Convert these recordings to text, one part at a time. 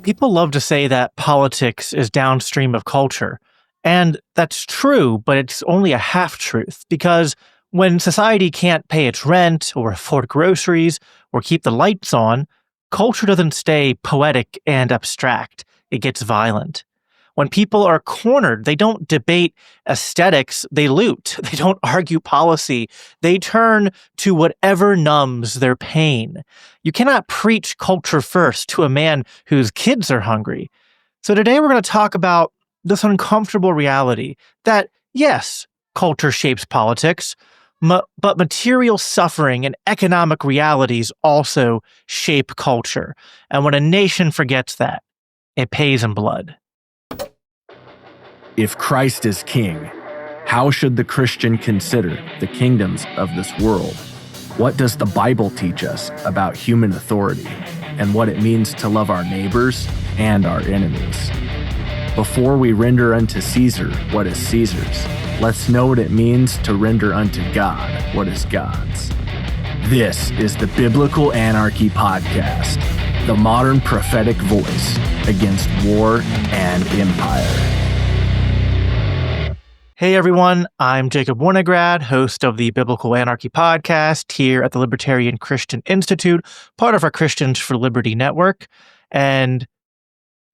People love to say that politics is downstream of culture. And that's true, but it's only a half-truth because when society can't pay its rent or afford groceries or keep the lights on, culture doesn't stay poetic and abstract. It gets violent. When people are cornered, they don't debate aesthetics, they loot. They don't argue policy. They turn to whatever numbs their pain. You cannot preach culture first to a man whose kids are hungry. So today we're going to talk about this uncomfortable reality that, yes, culture shapes politics, but material suffering and economic realities also shape culture. And when a nation forgets that, it pays in blood. If Christ is king, how should the Christian consider the kingdoms of this world? What does the Bible teach us about human authority and what it means to love our neighbors and our enemies? Before we render unto Caesar what is Caesar's, let's know what it means to render unto God what is God's. This is the Biblical Anarchy Podcast, the modern prophetic voice against war and empire. Hey everyone, I'm Jacob Winograd, host of the Biblical Anarchy Podcast here at the Libertarian Christian Institute, part of our Christians for Liberty network. And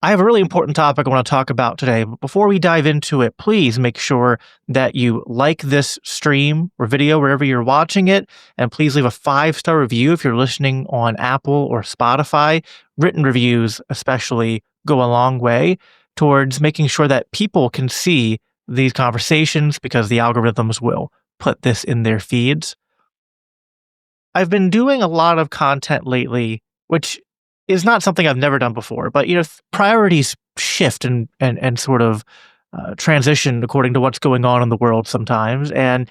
I have a really important topic I want to talk about today. But before we dive into it, please make sure that you like this stream or video wherever you're watching it. And please leave a 5-star review if you're listening on Apple or Spotify. Written reviews especially go a long way towards making sure that people can see these conversations because the algorithms will put this in their feeds. I've been doing a lot of content lately, which is not something I've never done before, but priorities shift and sort of transition according to what's going on in the world sometimes. And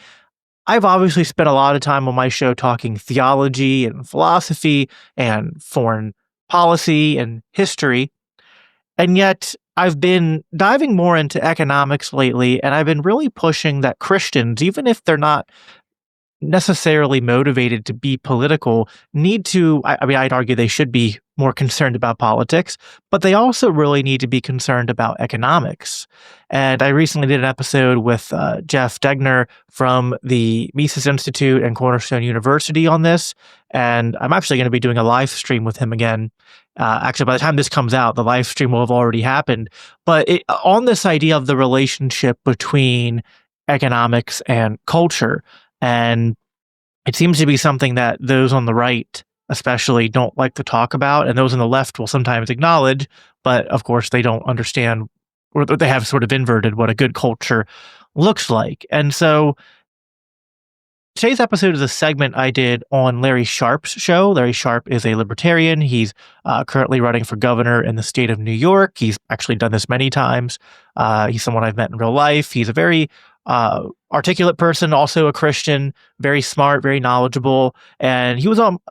I've obviously spent a lot of time on my show talking theology and philosophy and foreign policy and history. And yet I've been diving more into economics lately, and I've been really pushing that Christians, even if they're not necessarily motivated to be political, need to, I'd argue they should be more concerned about politics, but they also really need to be concerned about economics. And I recently did an episode with Jeff Degner from the Mises Institute and Cornerstone University on this, and I'm actually going to be doing a live stream with him again. Actually, by the time this comes out, the live stream will have already happened. But on this idea of the relationship between economics and culture, and it seems to be something that those on the right especially don't like to talk about, and those on the left will sometimes acknowledge, but of course they don't understand, or they have sort of inverted what a good culture looks like. And so today's episode is a segment I did on Larry Sharpe's show. Larry Sharpe is a libertarian. He's currently running for governor in the state of New York. He's actually done this many times. He's someone I've met in real life. He's a very articulate person, also a Christian, very smart, very knowledgeable. And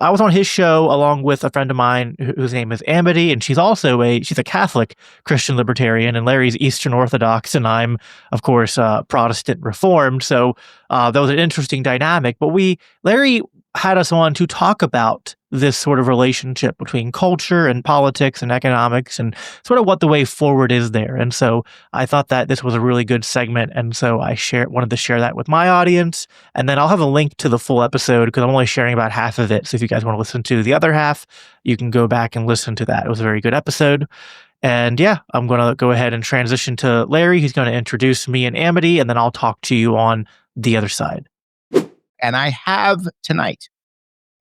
I was on his show along with a friend of mine whose name is Amity, and she's a Catholic Christian libertarian, and Larry's Eastern Orthodox, and I'm, of course, Protestant Reformed. So that was an interesting dynamic. But Larry had us on to talk about this sort of relationship between culture and politics and economics and sort of what the way forward is there. And so I thought that this was a really good segment. And so I wanted to share that with my audience. And then I'll have a link to the full episode because I'm only sharing about half of it. So if you guys want to listen to the other half, you can go back and listen to that. It was a very good episode. And yeah, I'm going to go ahead and transition to Larry. He's going to introduce me and Amity, and then I'll talk to you on the other side. And I have tonight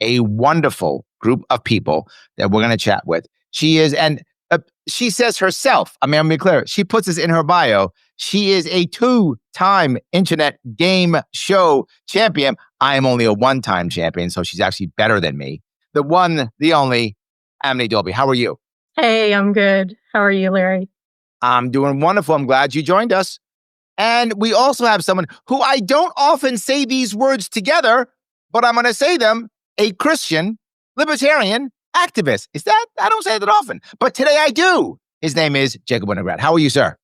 a wonderful group of people that we're going to chat with. She says herself, I'm going to be clear, she puts this in her bio. She is a 2-time internet game show champion. I am only a 1-time champion, so she's actually better than me. The one, the only, Amity Dolby. How are you? Hey, I'm good. How are you, Larry? I'm doing wonderful. I'm glad you joined us. And we also have someone who I don't often say these words together, but I'm going to say them, a Christian, libertarian activist. I don't say that often, but today I do. His name is Jacob Winograd. How are you, sir?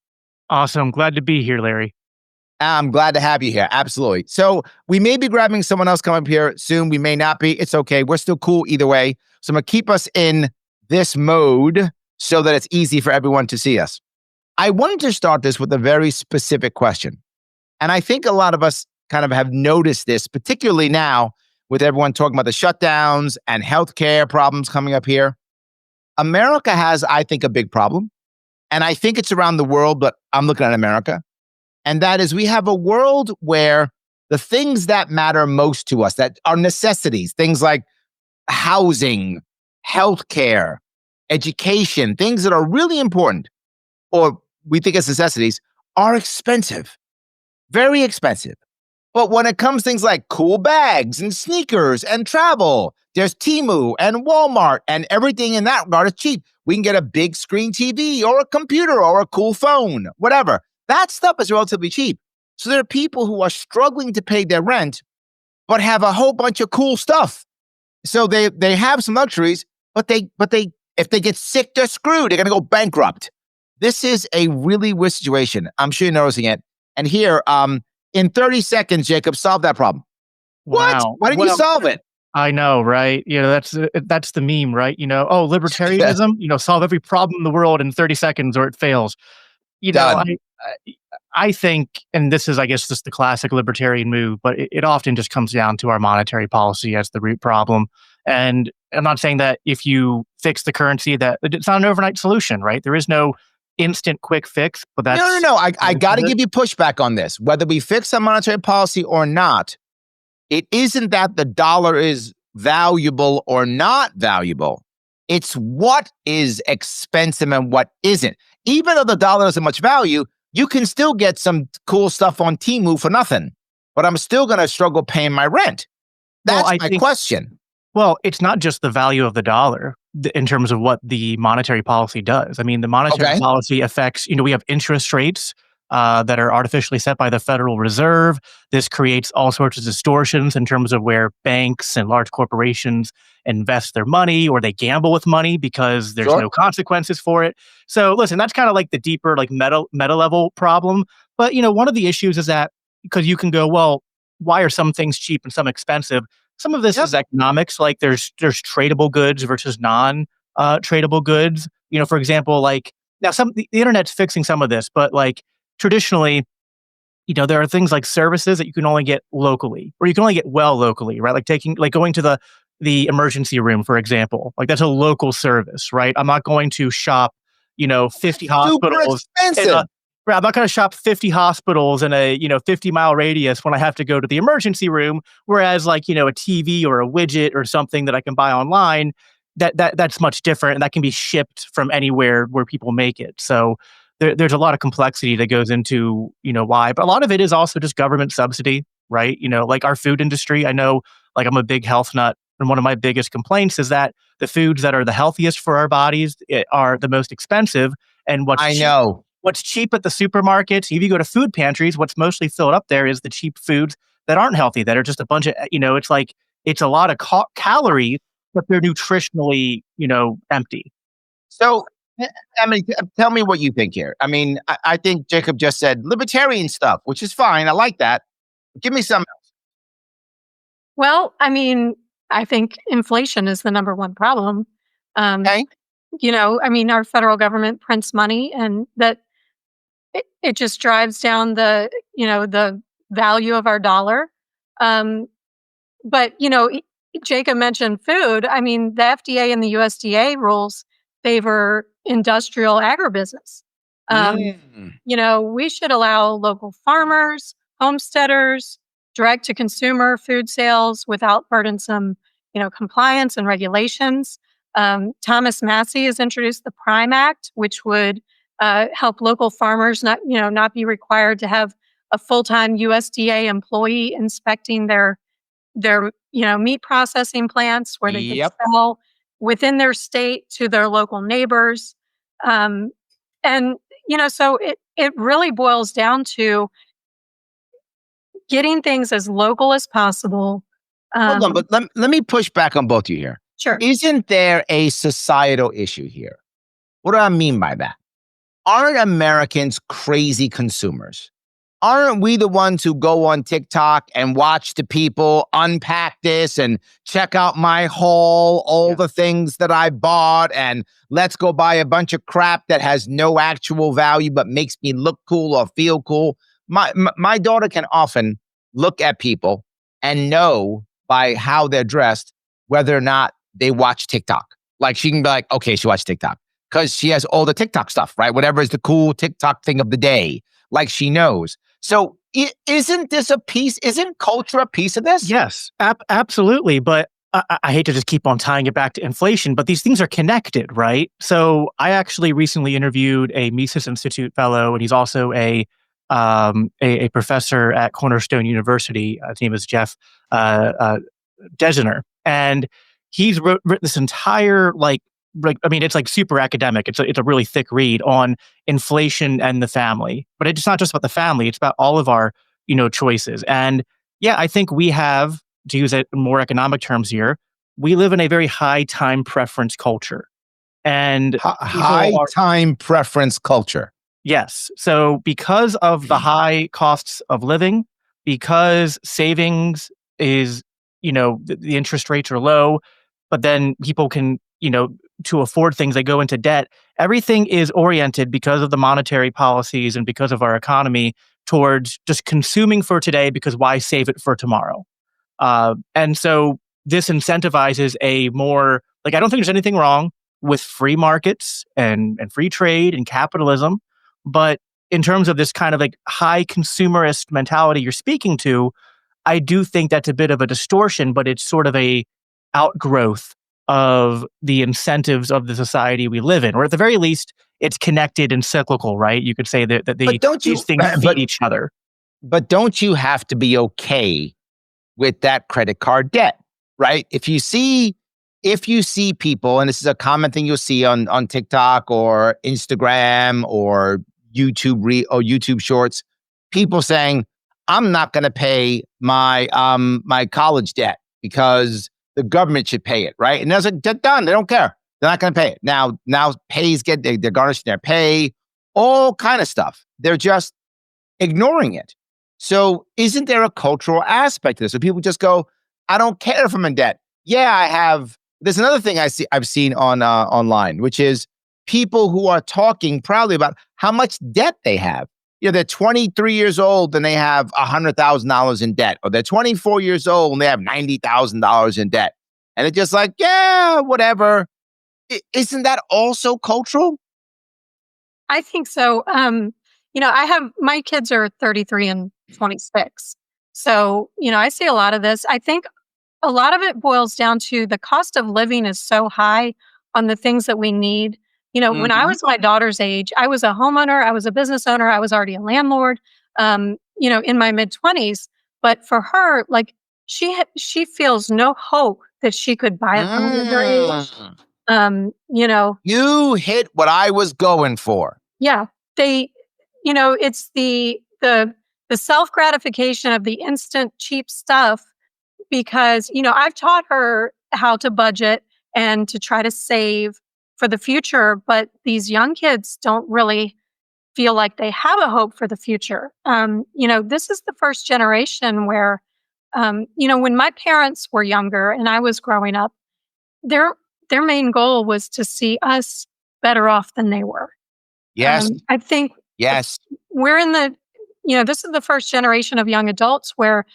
Awesome. Glad to be here, Larry. I'm glad to have you here. Absolutely. So we may be grabbing someone else coming up here soon. We may not be. It's okay. We're still cool either way. So I'm going to keep us in this mode so that it's easy for everyone to see us. I wanted to start this with a very specific question. And I think a lot of us kind of have noticed this, particularly now with everyone talking about the shutdowns and healthcare problems coming up here. America has, I think, a big problem. And I think it's around the world, but I'm looking at America. And that is, we have a world where the things that matter most to us, that are necessities, things like housing, healthcare, education, things that are really important, or we think as necessities, are expensive, very expensive. But when it comes to things like cool bags and sneakers and travel, there's Temu and Walmart, and everything in that regard is cheap. We can get a big screen TV or a computer or a cool phone, whatever. That stuff is relatively cheap. So there are people who are struggling to pay their rent, but have a whole bunch of cool stuff. So they have some luxuries, but they if they get sick, they're screwed. They're going to go bankrupt. This is a really weird situation. I'm sure you're noticing it. And here, in 30 seconds, Jacob, solve that problem. Wow. What? Why didn't you solve it? I know, right? That's the meme, right? Libertarianism, solve every problem in the world in 30 seconds or it fails. I think, and this is, I guess, just the classic libertarian move, but it often just comes down to our monetary policy as the root problem. And I'm not saying that if you fix the currency, that it's not an overnight solution, right? There is no instant quick fix, but that's... No. I got to give you pushback on this. Whether we fix our monetary policy or not, it isn't that the dollar is valuable or not valuable. It's what is expensive and what isn't. Even though the dollar isn't much value, you can still get some cool stuff on Temu for nothing. But I'm still going to struggle paying my rent. That's my question. Well, it's not just the value of the dollar in terms of what the monetary policy does. I mean, the monetary policy affects, we have interest rates that are artificially set by the Federal Reserve. This creates all sorts of distortions in terms of where banks and large corporations invest their money, or they gamble with money because there's no consequences for it. So listen, that's kind of like the deeper, like meta level problem. But, one of the issues is that, because you can go, well, why are some things cheap and some expensive? Some of this is economics. Like there's tradable goods versus non-tradable goods. For example, like now the internet's fixing some of this, but like traditionally, there are things like services that you can only get locally, or you can only get locally, right? Like going to the emergency room, for example. Like that's a local service, right? I'm not going to shop, 50 hospitals. I'm not going to shop 50 hospitals in a 50-mile radius when I have to go to the emergency room. Whereas like a TV or a widget or something that I can buy online, that's much different, and that can be shipped from anywhere where people make it. So there's a lot of complexity that goes into why, but a lot of it is also just government subsidy, right? Like our food industry. I know, like I'm a big health nut, and one of my biggest complaints is that the foods that are the healthiest for our bodies are the most expensive, and what's cheap at the supermarkets, if you go to food pantries, what's mostly filled up there is the cheap foods that aren't healthy, that are just a bunch of, it's a lot of calories, but they're nutritionally, empty. So, tell me what you think here. I mean, I think Jacob just said libertarian stuff, which is fine. I like that. Give me some else. Well, I mean, I think inflation is the number one problem. Okay. Our federal government prints money, and that it just drives down the value of our dollar. But Jacob mentioned food. I mean, the FDA and the USDA rules favor industrial agribusiness. We should allow local farmers, homesteaders, direct to consumer food sales without burdensome, compliance and regulations. Thomas Massey has introduced the Prime Act, which would help local farmers not be required to have a full-time USDA employee inspecting their meat processing plants, where they can sell within their state to their local neighbors. So it really boils down to getting things as local as possible. Hold on, but let me push back on both of you here. Sure. Isn't there a societal issue here? What do I mean by that? Aren't Americans crazy consumers? aren't we the ones who go on TikTok and watch the people unpack this and check out my haul, all the things that I bought, and let's go buy a bunch of crap that has no actual value but makes me look cool or feel cool? My daughter can often look at people and know by how they're dressed whether or not they watch TikTok. Like she can be like, okay, she watched TikTok because she has all the TikTok stuff, right? Whatever is the cool TikTok thing of the day, like she knows. So isn't this a piece? Isn't culture a piece of this? Yes, absolutely. But I hate to just keep on tying it back to inflation, but these things are connected, right? So I actually recently interviewed a Mises Institute fellow, and he's also a professor at Cornerstone University. His name is Jeff Degener, and he's written this entire it's like super academic. It's a really thick read on inflation and the family, but it's not just about the family. It's about all of our, choices. And yeah, I think we have, to use it in more economic terms here, we live in a very high time preference culture. And high time preference culture. Yes. So because of the high costs of living, because savings is, the interest rates are low, but then people can, to afford things, they go into debt. Everything is oriented because of the monetary policies and because of our economy towards just consuming for today, because why save it for tomorrow? And so this incentivizes a more, I don't think there's anything wrong with free markets and free trade and capitalism. But in terms of this kind of high consumerist mentality you're speaking to, I do think that's a bit of a distortion, but it's sort of a outgrowth of the incentives of the society we live in, or at the very least, it's connected and cyclical, right? You could say that these things feed each other. But don't you have to be okay with that credit card debt, right? If you see people, and this is a common thing you'll see on TikTok or Instagram or YouTube Shorts, people saying, "I'm not going to pay my my college debt because the government should pay it," right? And they're done. They don't care. They're not going to pay it. Now they're garnishing their pay, all kind of stuff. They're just ignoring it. So isn't there a cultural aspect to this? So people just go, "I don't care if I'm in debt." Yeah, I have. There's another thing I've seen on online, which is people who are talking proudly about how much debt they have. They're 23 years old and they have $100,000 in debt, or they're 24 years old and they have $90,000 in debt. And it's just like, yeah, whatever. Isn't that also cultural? I think so. My kids are 33 and 26. So, I see a lot of this. I think a lot of it boils down to the cost of living is so high on the things that we need. When I was my daughter's age, I was a homeowner, I was a business owner, I was already a landlord, in my mid-20s. But for her, she feels no hope that she could buy a home at her age. You hit what I was going for. Yeah. It's the self-gratification of the instant cheap stuff, because, I've taught her how to budget and to try to save for the future, but these young kids don't really feel like they have a hope for the future. This is the first generation where, when my parents were younger and I was growing up, their main goal was to see us better off than they were. Yes. I think we're in this is the first generation of young adults where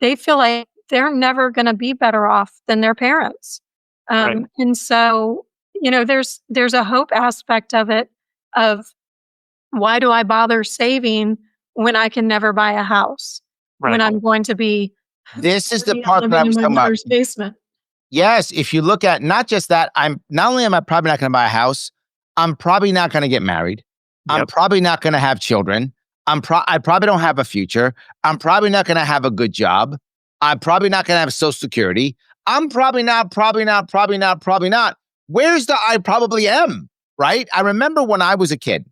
they feel like they're never going to be better off than their parents. Right. And so, there's a hope aspect of it, of why do I bother saving when I can never buy a house, when I'm going to be. This is the part that I was talking about. Basement. Yes, if you look at not just that, not only am I probably not going to buy a house, I'm probably not going to get married. Yep. I'm probably not going to have children. I probably don't have a future. I'm probably not going to have a good job. I'm probably not going to have Social Security. I'm probably not. Where's the I probably am, right? I remember when I was a kid,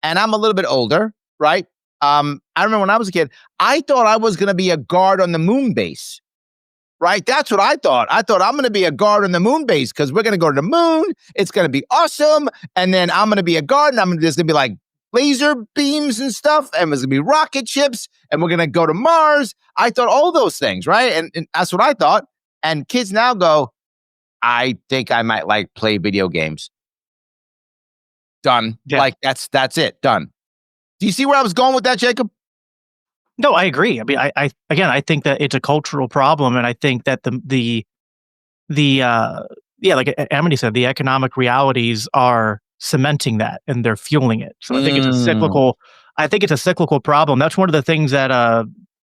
and I'm a little bit older, right? I remember when I was a kid, I thought I was going to be a guard on the moon base, right? That's what I thought. I thought I'm going to be a guard on the moon base because we're going to go to the moon. It's going to be awesome. And then I'm going to be a guard, and there's going to be laser beams and stuff, and there's going to be rocket ships, and we're going to go to Mars. I thought all those things, right? And that's what I thought. And kids now go, I think I might like play video games. Done. Yeah. Like that's it. Done. Do you see where I was going with that, Jacob? No, I agree. I mean, I think that it's a cultural problem, and I think that like Amity said, the economic realities are cementing that, and they're fueling it. So I think it's a cyclical. I think it's a cyclical problem. That's one of the things that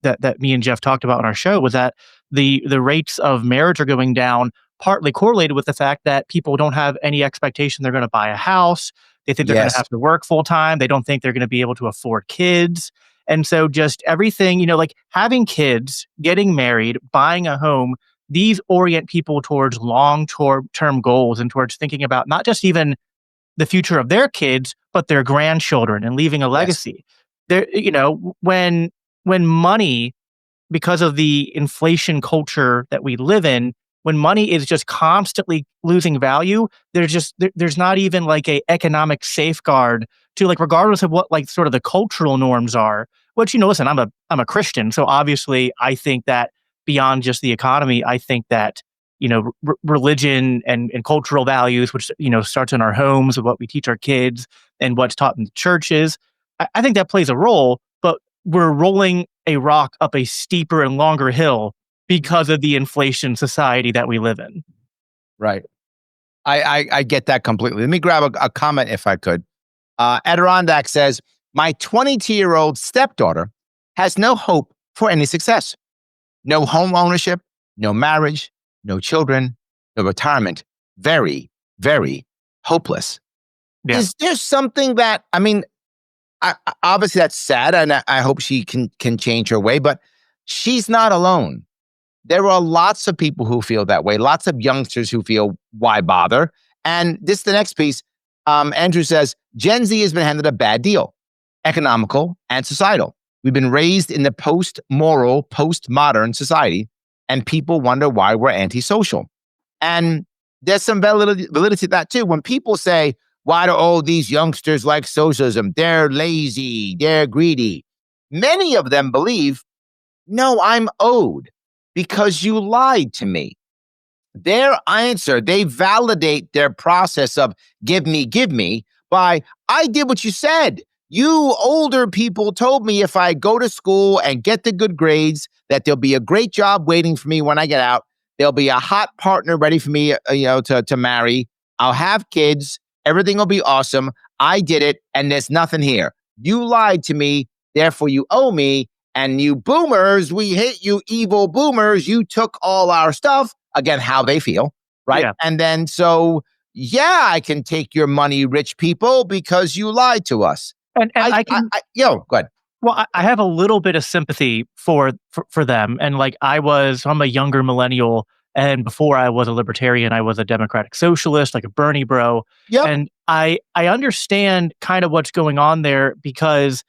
that me and Jeff talked about on our show, was that the rates of marriage are going down, partly correlated with the fact that people don't have any expectation they're going to buy a house. They think they're going to have to work full time. They don't think they're going to be able to afford kids. And so just everything, like having kids, getting married, buying a home, these orient people towards long-term goals and towards thinking about not just even the future of their kids, but their grandchildren and leaving a legacy. There, when money, because of the inflation culture that we live in, when money is just constantly losing value, there's not even like a economic safeguard to, like, regardless of what like sort of the cultural norms are. Which, listen, I'm a Christian, so obviously I think that beyond just the economy, I think that religion and cultural values, which starts in our homes, of what we teach our kids and what's taught in the churches, I think that plays a role. But we're rolling a rock up a steeper and longer hill because of the inflation society that we live in. Right. I get that completely. Let me grab a comment if I could. Adirondack says, my 22-year-old stepdaughter has no hope for any success. No home ownership, no marriage, no children, no retirement. Very, very hopeless. Yeah. Is there something that, obviously that's sad, and I hope she can change her way, but she's not alone. There are lots of people who feel that way, lots of youngsters who feel, why bother? And this is the next piece. Andrew says, Gen Z has been handed a bad deal, economical and societal. We've been raised in the post-moral, post-modern society, and people wonder why we're antisocial. And there's some validity to that too. When people say, why do all these youngsters like socialism? They're lazy, they're greedy. Many of them believe, no, I'm owed because you lied to me. Their answer, they validate their process of give me by, I did what you said. You older people told me if I go to school and get the good grades, that there'll be a great job waiting for me when I get out. There'll be a hot partner ready for me, to marry. I'll have kids. Everything will be awesome. I did it, and there's nothing here. You lied to me, therefore you owe me. And you boomers, we hate you evil boomers. You took all our stuff. Again, how they feel, right? Yeah. And then I can take your money, rich people, because you lied to us. And go ahead. Well, I have a little bit of sympathy for them. And I'm a younger millennial. And before I was a libertarian, I was a democratic socialist, like a Bernie bro. Yep. And I understand kind of what's going on there, because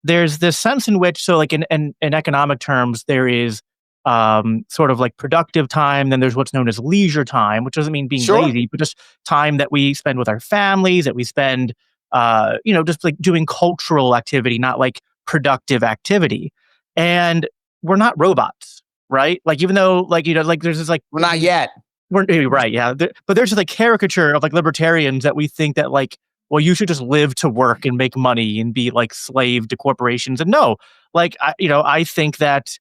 there's this sense in which, in economic terms, there is sort of like productive time. Then there's what's known as leisure time, which doesn't mean being lazy, but just time that we spend with our families, that we spend, just like doing cultural activity, not like productive activity. And we're not robots, right? Like, even though there's this we're not yet. We're right, yeah. But there's just a caricature of libertarians that we think that you should just live to work and make money and be slave to corporations. And no, I think that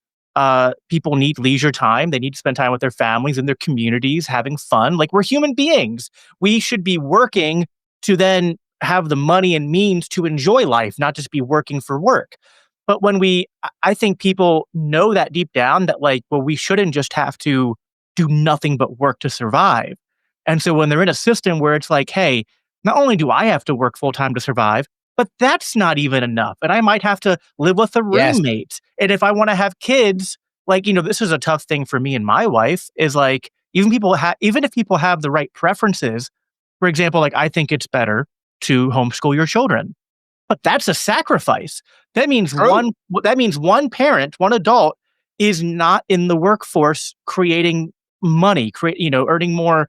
people need leisure time. They need to spend time with their families and their communities, having fun. We're human beings. We should be working to then have the money and means to enjoy life, not just be working for work. But I think people know that deep down that we shouldn't just have to do nothing but work to survive. And so when they're in a system where it's hey, not only do I have to work full time to survive, but that's not even enough. And I might have to live with a roommate. Yes. And if I want to have kids, this is a tough thing for me and my wife, is even if people have the right preferences, for example, I think it's better to homeschool your children, but that's a sacrifice. That means one parent, one adult, is not in the workforce creating money, earning more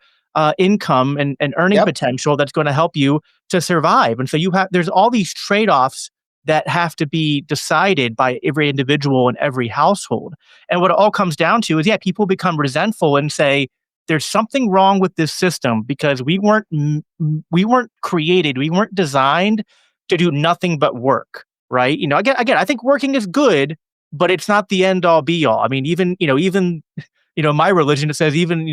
income and earning potential that's going to help you to survive. And so there's all these trade-offs that have to be decided by every individual in every household. And what it all comes down to is, people become resentful and say, there's something wrong with this system because we weren't created, we weren't designed to do nothing but work, right? Again, I think working is good, but it's not the end all be all. I mean, even my religion, it says even,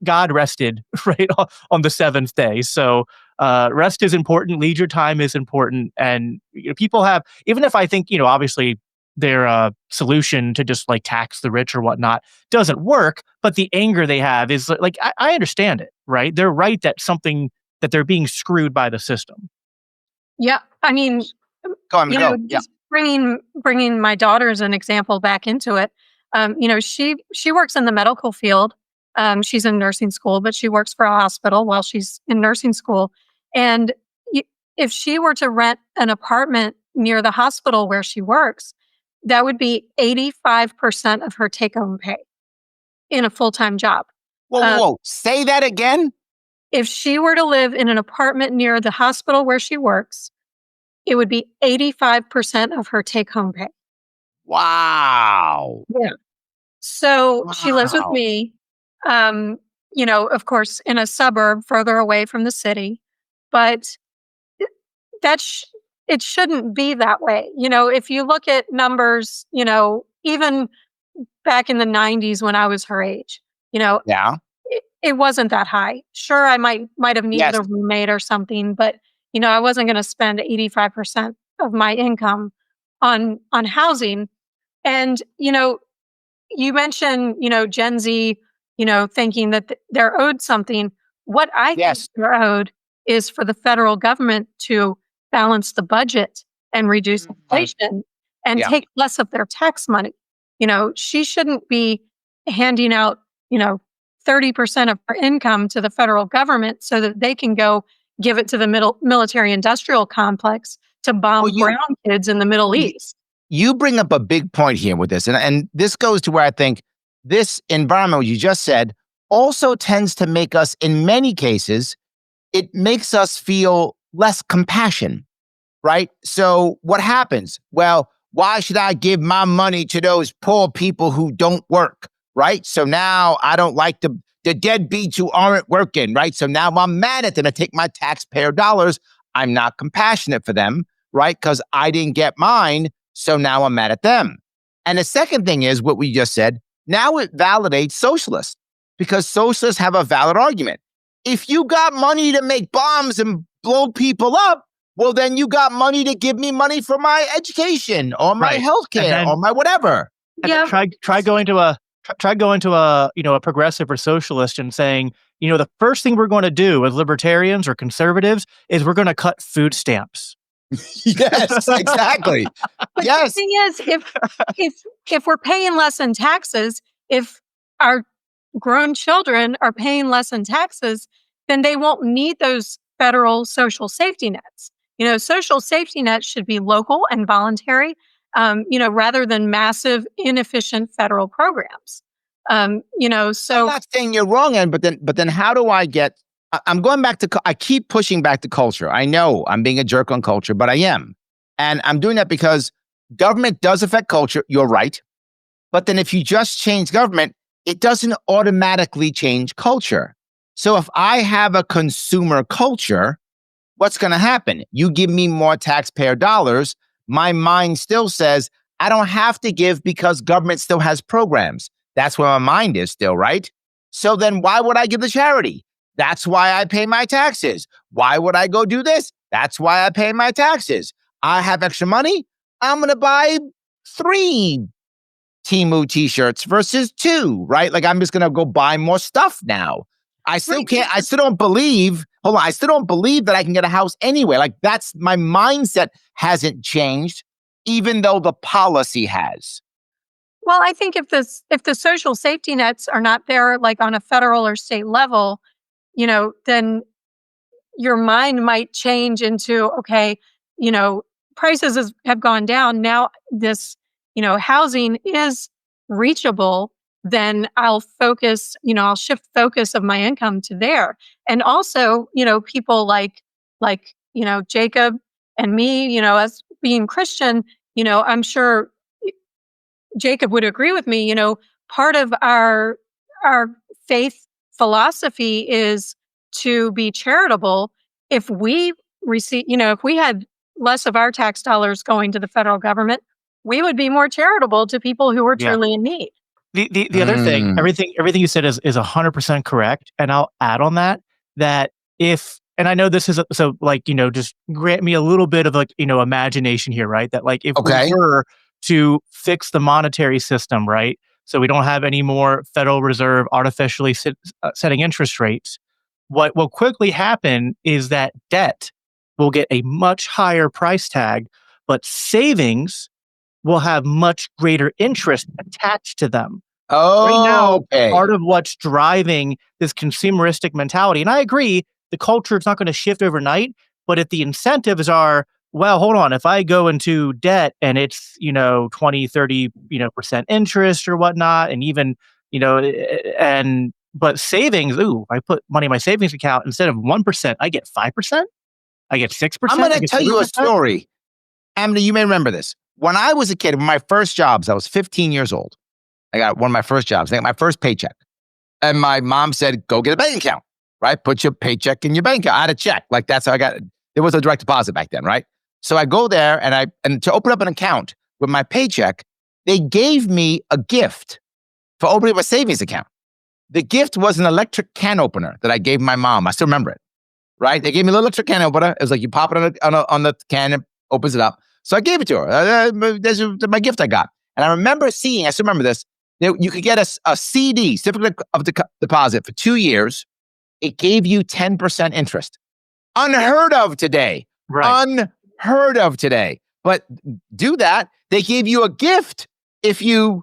God rested, right, on the seventh day. So rest is important, leisure time is important. And people have, even if I think, obviously their solution to just like tax the rich or whatnot doesn't work, but the anger they have is like, I understand it, right? They're right that they're being screwed by the system. Yeah. I mean, just bringing my daughter as an example back into it. She works in the medical field. She's in nursing school, but she works for a hospital while she's in nursing school. And if she were to rent an apartment near the hospital where she works, that would be 85% of her take-home pay in a full-time job. Whoa. Say that again? If she were to live in an apartment near the hospital where she works, it would be 85% of her take-home pay. Wow. Yeah. So she lives with me, of course, in a suburb further away from the city. But it shouldn't be that way. If you look at numbers, even back in the 90s when I was her age, it wasn't that high. Sure, I might have needed a roommate or something, but I wasn't going to spend 85% of my income on housing. And you mentioned Gen Z, thinking that they're owed something. What I think they're owed is for the federal government to balance the budget and reduce inflation and take less of their tax money. She shouldn't be handing out 30% of her income to the federal government so that they can go give it to the military industrial complex to bomb brown kids in the Middle East. You bring up a big point here with this. And this goes to where I think this environment, what you just said, also tends to make us, in many cases, it makes us feel less compassion, right? So what happens? Well, why should I give my money to those poor people who don't work, right? So now I don't like the deadbeats who aren't working, right? So now I'm mad at them. I take my taxpayer dollars. I'm not compassionate for them, right? Because I didn't get mine. So now I'm mad at them. And the second thing is what we just said. Now it validates socialists because socialists have a valid argument. If you got money to make bombs and blow people up, well, then you got money to give me money for my education or my healthcare or my whatever. And try going to a progressive or socialist and saying, the first thing we're going to do as libertarians or conservatives is we're going to cut food stamps. Yes, exactly. But the thing is, if we're paying less in taxes, if our grown children are paying less in taxes, then they won't need those federal social safety nets. Social safety nets should be local and voluntary, rather than massive, inefficient federal programs. So I'm not saying you're wrong, but then how do I get? I'm going back to. I keep pushing back to culture. I know I'm being a jerk on culture, but I am, and I'm doing that because government does affect culture. You're right, but then if you just change government, it doesn't automatically change culture. So if I have a consumer culture, what's going to happen? You give me more taxpayer dollars. My mind still says I don't have to give because government still has programs. That's where my mind is still, right? So then why would I give to charity? That's why I pay my taxes. Why would I go do this? That's why I pay my taxes. I have extra money. I'm going to buy 3 Temu t-shirts versus 2, right? Like I'm just going to go buy more stuff now. I still don't believe that I can get a house anyway. Like that's my mindset hasn't changed, even though the policy has. Well, I think if the social safety nets are not there, like on a federal or state level, then your mind might change into, okay, prices have gone down. Now this, housing is reachable. Then I'll focus, I'll shift focus of my income to there. And also, people like Jacob and me, as being Christian, I'm sure Jacob would agree with me, part of our faith philosophy is to be charitable. If we if we had less of our tax dollars going to the federal government, we would be more charitable to people who are truly in need. The other thing, everything you said is 100% correct. And I'll add on that if, and I know this is, just grant me a little bit of imagination here, right? That if we were to fix the monetary system, right? So we don't have any more Federal Reserve artificially setting interest rates. What will quickly happen is that debt will get a much higher price tag, but savings will have much greater interest attached to them. Oh, right now, part of what's driving this consumeristic mentality, and I agree, the culture is not going to shift overnight, but if the incentives are, well, hold on, if I go into debt and it's, 20, 30, percent interest or whatnot, and even, but savings, I put money in my savings account, instead of 1%, I get 5%, I get 6%. I'm going to tell you a story. Amity, you may remember this. When I was a kid, my first jobs, I was 15 years old. I got one of my first jobs. I got my first paycheck. And my mom said, go get a bank account, right? Put your paycheck in your bank account. I had a check. That's how I got it. There was a direct deposit back then, right? So I go there and to open up an account with my paycheck, they gave me a gift for opening up a savings account. The gift was an electric can opener that I gave my mom. I still remember it, right? They gave me a little electric can opener. It was like you pop it on the can and opens it up. So I gave it to her. That's my gift I got. And I remember seeing, I still remember this, you could get a CD, certificate of deposit, for 2 years. It gave you 10% interest. Unheard of today. Right. Unheard of today. But do that. They gave you a gift if you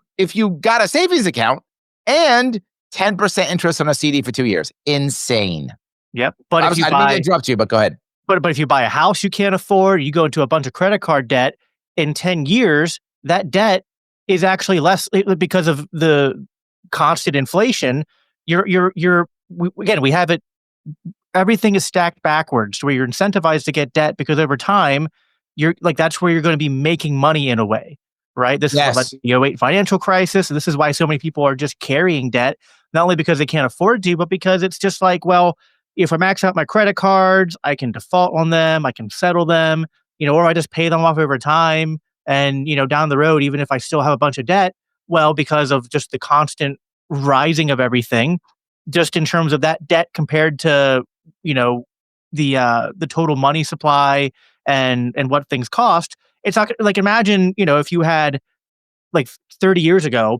got a savings account and 10% interest on a CD for 2 years. Insane. Yep. But I didn't mean to interrupt you, but go ahead. But if you buy a house you can't afford, you go into a bunch of credit card debt, in 10 years, that debt is actually less because of the constant inflation. We have it, everything is stacked backwards where you're incentivized to get debt because over time, that's where you're going to be making money in a way, right? This is what led to the 2008 financial crisis. And this is why so many people are just carrying debt, not only because they can't afford to, but because it's just if I max out my credit cards, I can default on them, I can settle them, or I just pay them off over time. And, down the road, even if I still have a bunch of debt, because of just the constant rising of everything, just in terms of that debt compared to, the total money supply and what things cost, it's not imagine, if you had 30 years ago,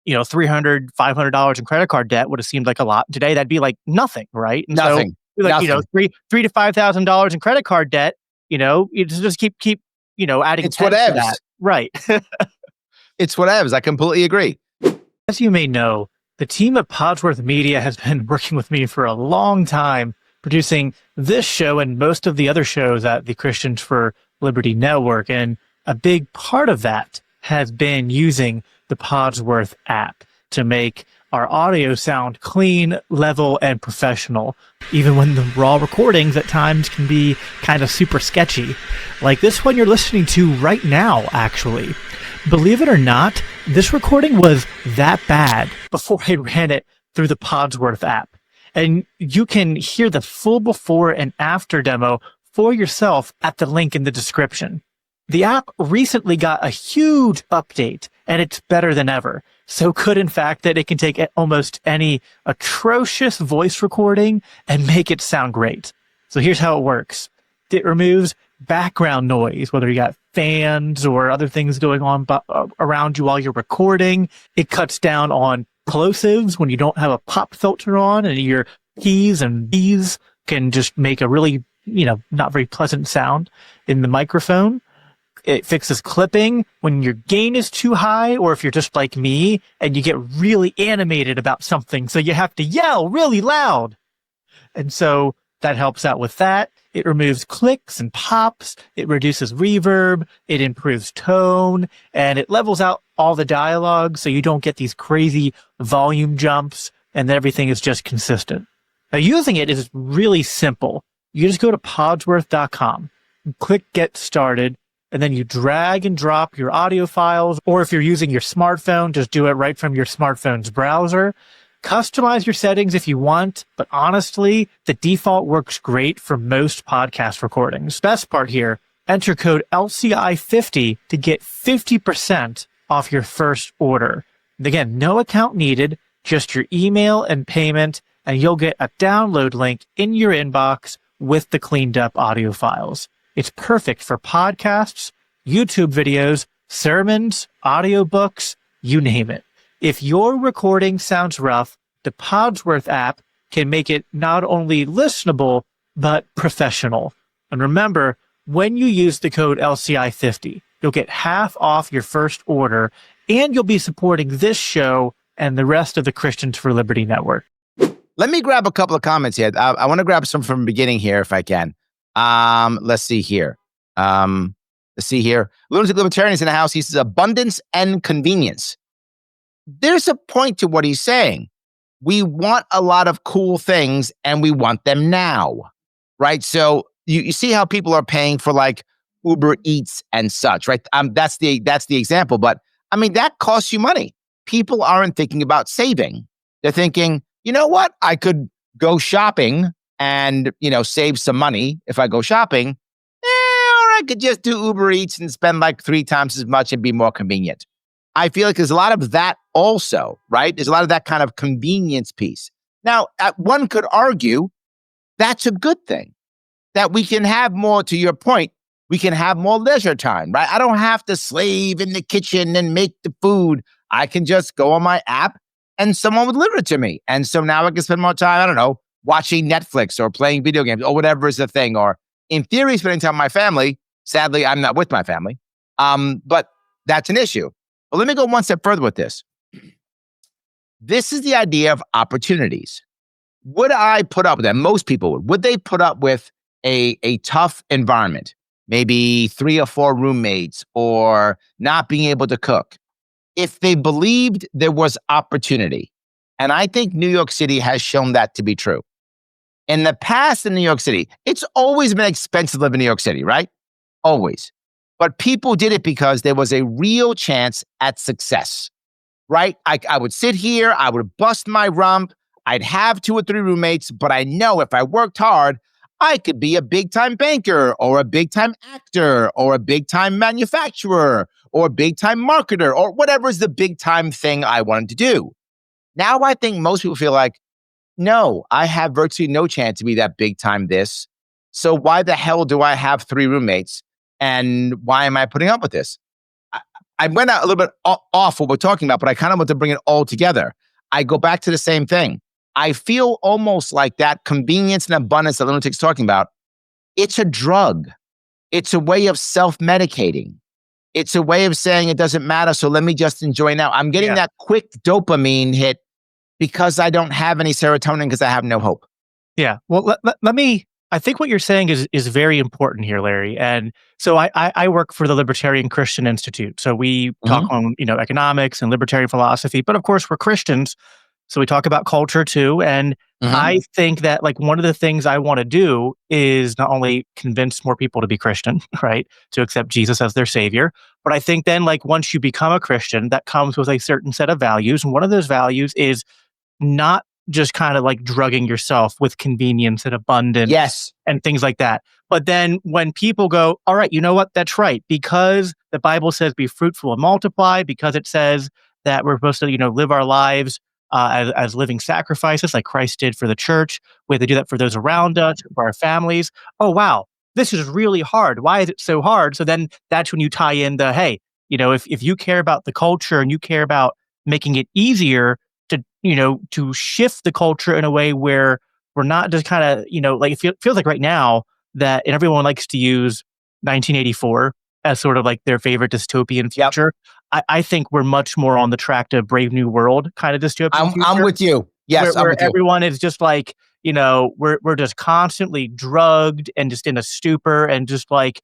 $300, $500 in credit card debt would have seemed like a lot. Today, that'd be nothing, right? And nothing. So, nothing. $3,000 to $5,000 in credit card debt, you just keep adding. It's whatevs. That. Right. It's whatevs. I completely agree. As you may know, the team at Podsworth Media has been working with me for a long time, producing this show and most of the other shows at the Christians for Liberty Network. And a big part of that has been using the Podsworth app to make our audio sound clean, level, and professional, even when the raw recordings at times can be kind of super sketchy. Like this one you're listening to right now, actually. Believe it or not, this recording was that bad before I ran it through the Podsworth app. And you can hear the full before and after demo for yourself at the link in the description. The app recently got a huge update, and it's better than ever. So good, in fact, that it can take almost any atrocious voice recording and make it sound great. So here's how it works. It removes background noise, whether you got fans or other things going on around you while you're recording. It cuts down on plosives when you don't have a pop filter on, and your P's and B's can just make a really, not very pleasant sound in the microphone. It fixes clipping when your gain is too high, or if you're just like me and you get really animated about something, so you have to yell really loud. And so that helps out with that. It removes clicks and pops. It reduces reverb. It improves tone, and it levels out all the dialogue so you don't get these crazy volume jumps, and everything is just consistent. Now, using it is really simple. You just go to podsworth.com, click Get Started, and then you drag and drop your audio files. Or if you're using your smartphone, just do it right from your smartphone's browser. Customize your settings if you want, but honestly, the default works great for most podcast recordings. Best part here, enter code LCI50 to get 50% off your first order. And again, no account needed, just your email and payment, and you'll get a download link in your inbox with the cleaned up audio files. It's perfect for podcasts, YouTube videos, sermons, audiobooks, you name it. If your recording sounds rough, the Podsworth app can make it not only listenable, but professional. And remember, when you use the code LCI50, you'll get half off your first order, and you'll be supporting this show and the rest of the Christians for Liberty Network. Let me grab a couple of comments here. I want to grab some from the beginning here if I can. Let's see here. Lunatic Libertarian is in the house. He says abundance and convenience. There's a point to what he's saying. We want a lot of cool things and we want them now, right? So you see how people are paying for like Uber Eats and such, right? That's the example. But I mean, that costs you money. People aren't thinking about saving. They're thinking, you know what? I could go shopping and, save some money if I go shopping. Or I could just do Uber Eats and spend like 3 times as much and be more convenient. I feel like there's a lot of that also, right? There's a lot of that kind of convenience piece. Now, one could argue that's a good thing, that we can have more, to your point, we can have more leisure time, right? I don't have to slave in the kitchen and make the food. I can just go on my app and someone would deliver it to me. And so now I can spend more time, I don't know, watching Netflix or playing video games or whatever is the thing. Or in theory, spending time with my family. Sadly, I'm not with my family. But that's an issue. But let me go one step further with this. This is the idea of opportunities. Would I put up with that? Most people would. Would they put up with a tough environment? Maybe 3 or 4 roommates or not being able to cook if they believed there was opportunity. And I think New York City has shown that to be true. In the past in New York City, it's always been expensive to live in New York City, right? Always. But people did it because there was a real chance at success, right? I would sit here, I would bust my rump, I'd have 2 or 3 roommates, but I know if I worked hard, I could be a big-time banker or a big-time actor or a big-time manufacturer or a big-time marketer or whatever is the big-time thing I wanted to do. Now I think most people feel like, no, I have virtually no chance to be that big-time this. So why the hell do I have 3 roommates? And why am I putting up with this? I went out a little bit off what we're talking about, but I kind of want to bring it all together. I go back to the same thing. I feel almost like that convenience and abundance that Lunatic's talking about, it's a drug. It's a way of self-medicating. It's a way of saying it doesn't matter, so let me just enjoy now. I'm getting that quick dopamine hit because I don't have any serotonin because I have no hope. Yeah. Well, let me... I think what you're saying is very important here, Larry. And so I work for the Libertarian Christian Institute. So we talk on, economics and libertarian philosophy, but of course we're Christians. So we talk about culture too. And I think that like one of the things I want to do is not only convince more people to be Christian, right? To accept Jesus as their savior. But I think then like once you become a Christian, that comes with a certain set of values. And one of those values is not just kind of like drugging yourself with convenience and abundance and things like that. But then when people go, all right, you know what? That's right. Because the Bible says be fruitful and multiply, because it says that we're supposed to, live our lives as living sacrifices like Christ did for the church. We have to do that for those around us, for our families. Oh, wow. This is really hard. Why is it so hard? So then that's when you tie in the, hey, if you care about the culture and you care about making it easier to shift the culture in a way where we're not just kind of, like it feels like right now that everyone likes to use 1984 as sort of like their favorite dystopian future. I think we're much more on the track to Brave New World kind of dystopian future. I'm with you. Yes, where everyone is just like, we're just constantly drugged and just in a stupor and just like,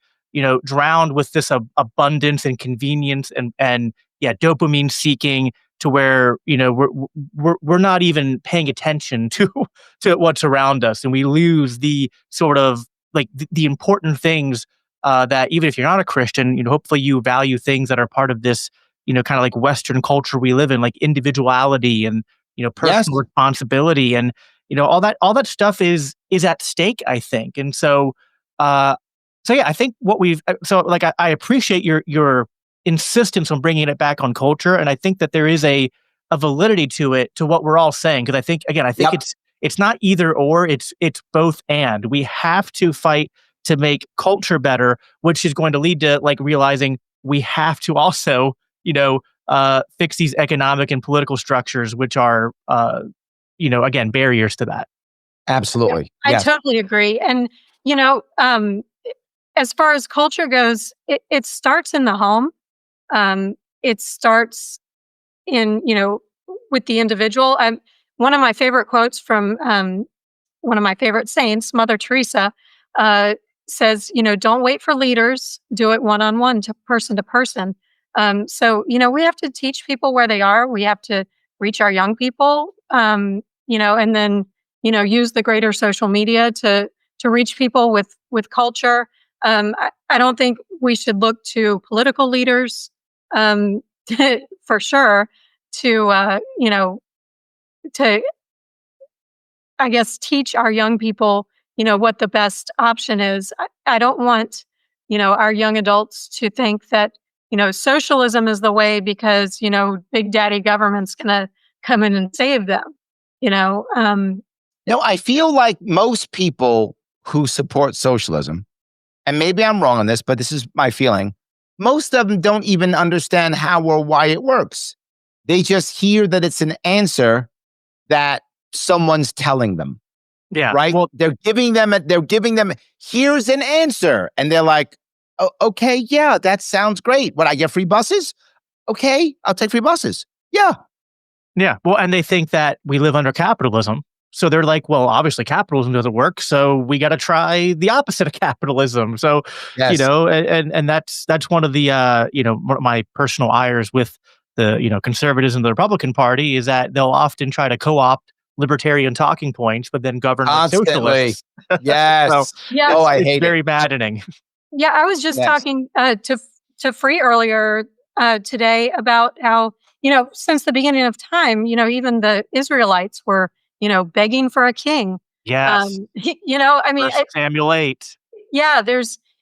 drowned with this abundance and convenience and dopamine seeking. to where, we're not even paying attention to what's around us, and we lose the sort of like the important things that even if you're not a Christian, hopefully you value things that are part of this, kind of like Western culture we live in, like individuality and personal responsibility, and all that stuff is at stake, I think. And so yeah, I think I appreciate your insistence on bringing it back on culture, and I think that there is a validity to it, to what we're all saying, because I think it's not either or, it's both and. We have to fight to make culture better, which is going to lead to like realizing we have to also fix these economic and political structures, which are again, barriers to that. Absolutely. I totally agree. And as far as culture goes, it starts in the home. It starts in, with the individual. One of my favorite quotes from one of my favorite saints, Mother Teresa, says, don't wait for leaders, do it one-on-one, to person. So, we have to teach people where they are. We have to reach our young people, and then, use the greater social media to reach people with culture. I don't think we should look to political leaders, for sure, to I guess, teach our young people, what the best option is. I don't want, our young adults to think that, socialism is the way because, big daddy government's going to come in and save them, No, I feel like most people who support socialism, and maybe I'm wrong on this, but this is my feeling, most of them don't even understand how or why it works. They just hear that it's an answer that someone's telling them. Yeah. Right. Well, they're giving them, here's an answer. And they're like, oh, okay, yeah, that sounds great. What, I get free buses? Okay, I'll take free buses. Yeah. Yeah. Well, and they think that we live under capitalism. So they're like, well, obviously capitalism doesn't work, so we got to try the opposite of capitalism. So, and that's one of the, one of my personal ires with the, conservatives and the Republican Party is that they'll often try to co-opt libertarian talking points, but then govern with socialists. Yes. So, yes. Oh, I hate it's very maddening. Yeah, I was just talking to Free earlier today about how, since the beginning of time, even the Israelites were, begging for a king. Yes. I mean, Samuel 8. Yeah,